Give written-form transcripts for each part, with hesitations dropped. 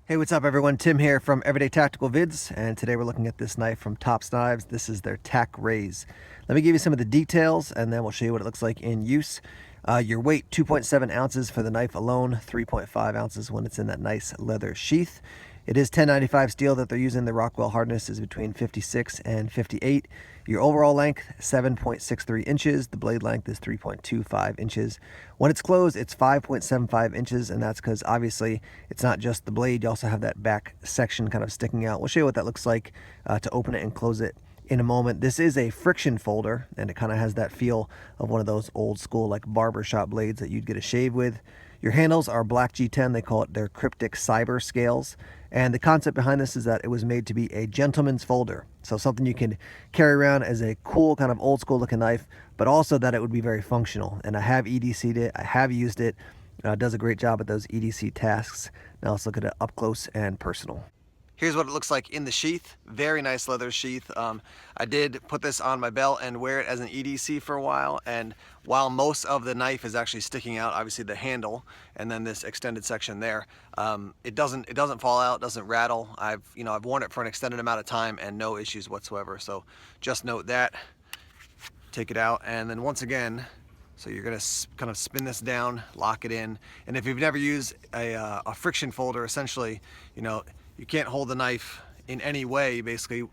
Hey, what's up everyone? Tim here from Everyday Tactical Vids, and today we're looking at this knife from TOPS Knives. This is their Tac-Raze. Let me give you some of the details and then we'll show you what it looks like in use. Your weight, 2.7 ounces for the knife alone, 3.5 ounces when it's in that nice leather sheath. It is 1095 steel that they're using. The Rockwell hardness is between 56 and 58. Your overall length, 7.63 inches. The blade length is 3.25 inches. When it's closed, it's 5.75 inches, and that's because obviously it's not just the blade. You also have that back section kind of sticking out. We'll show you what that looks like to open it and close it in a moment. This is a friction folder, and it kind of has that feel of one of those old school like barber shop blades that you'd get a shave with. Your handles are black G10. They call it their cryptic cyber scales. And the concept behind this is that it was made to be a gentleman's folder. So something you can carry around as a cool kind of old school looking knife, but also that it would be very functional. And I have EDC'd it. I have used it. It does a great job at those EDC tasks. Now let's look at it up close and personal. Here's what it looks like in the sheath. Very nice leather sheath. I did put this on my belt and wear it as an EDC for a while, and while most of the knife is actually sticking out, obviously the handle and then this extended section there, it doesn't fall out, doesn't rattle. I've worn it for an extended amount of time and no issues whatsoever. So just note that. Take it out, and then once again, so you're gonna kind of spin this down, lock it in, and if you've never used a friction folder, essentially, you can't hold the knife in any way, basically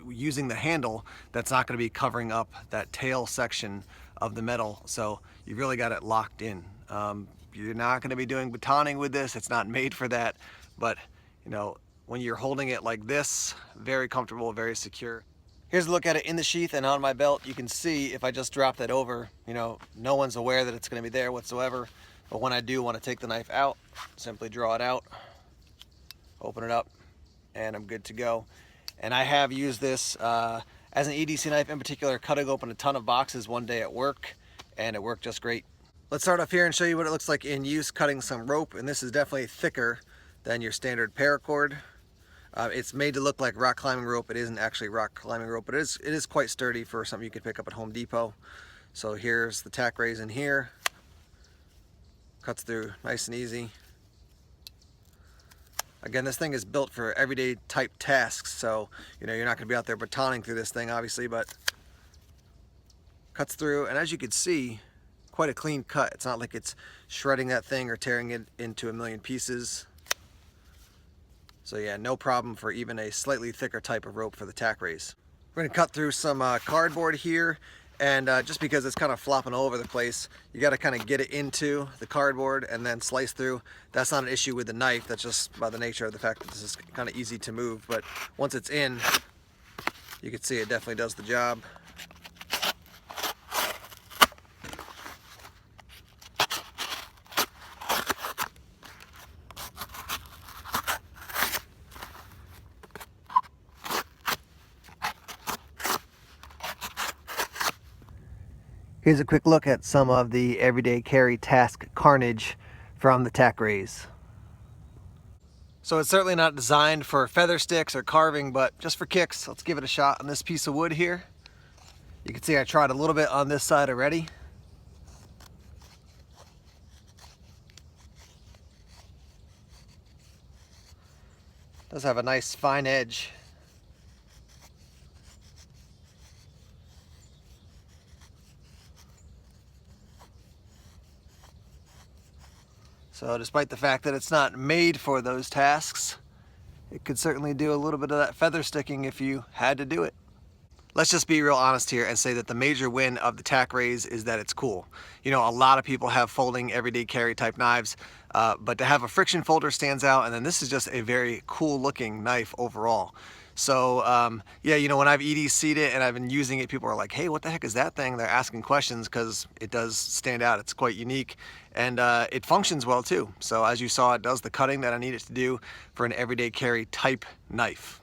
using the handle that's not going to be covering up that tail section of the metal. So you really got it locked in. You're not going to be doing batoning with this. It's not made for that. But when you're holding it like this, very comfortable, very secure. Here's a look at it in the sheath and on my belt. You can see if I just drop that over, no one's aware that it's going to be there whatsoever. But when I do want to take the knife out, simply draw it out, open it up, and I'm good to go. And I have used this as an EDC knife in particular, cutting open a ton of boxes one day at work, and it worked just great. Let's start off here and show you what it looks like in use cutting some rope, and this is definitely thicker than your standard paracord. It's made to look like rock climbing rope. It isn't actually rock climbing rope, but it is quite sturdy for something you could pick up at Home Depot. So here's the Tac-Raze in here. Cuts through nice and easy. Again, this thing is built for everyday type tasks, so you're not going to be out there batoning through this thing, obviously, but cuts through, and as you can see, quite a clean cut. It's not like it's shredding that thing or tearing it into a million pieces. So yeah, no problem for even a slightly thicker type of rope for the Tac-Raze. We're going to cut through some cardboard here. And just because it's kind of flopping all over the place, you got to kind of get it into the cardboard and then slice through. That's not an issue with the knife. That's just by the nature of the fact that this is kind of easy to move. But once it's in, you can see it definitely does the job. Here's a quick look at some of the everyday carry task carnage from the Tac-Raze. So it's certainly not designed for feather sticks or carving, but just for kicks, let's give it a shot on this piece of wood here. You can see I tried a little bit on this side already. Does have a nice fine edge. So despite the fact that it's not made for those tasks, it could certainly do a little bit of that feather sticking if you had to do it. Let's just be real honest here and say that the major win of the Tac-Raze is that it's cool. A lot of people have folding everyday carry type knives, but to have a friction folder stands out, and then this is just a very cool looking knife overall. So yeah, when I've EDC'd it and I've been using it, people are like, hey, what the heck is that thing? They're asking questions because it does stand out. It's quite unique, and it functions well too. So as you saw, it does the cutting that I need it to do for an everyday carry type knife.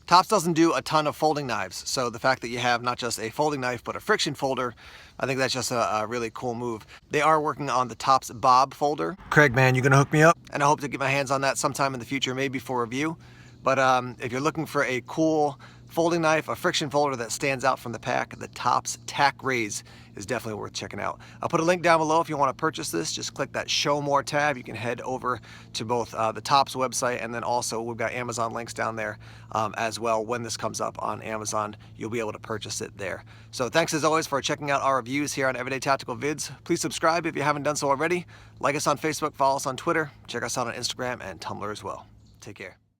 TOPS doesn't do a ton of folding knives, so the fact that you have not just a folding knife but a friction folder, I think that's just a really cool move. They are working on the TOPS Bob folder. Craig, man, you gonna hook me up? And I hope to get my hands on that sometime in the future, maybe for review. But if you're looking for a cool folding knife, a friction folder that stands out from the pack. The TOPS Tac-Raze is definitely worth checking out. I'll put a link down below if you want to purchase this. Just click that Show More tab. You can head over to both the TOPS website, and then also we've got Amazon links down there as well. When this comes up on Amazon, you'll be able to purchase it there. So thanks as always for checking out our reviews here on Everyday Tactical Vids. Please subscribe if you haven't done so already. Like us on Facebook, follow us on Twitter, check us out on Instagram and Tumblr as well. Take care.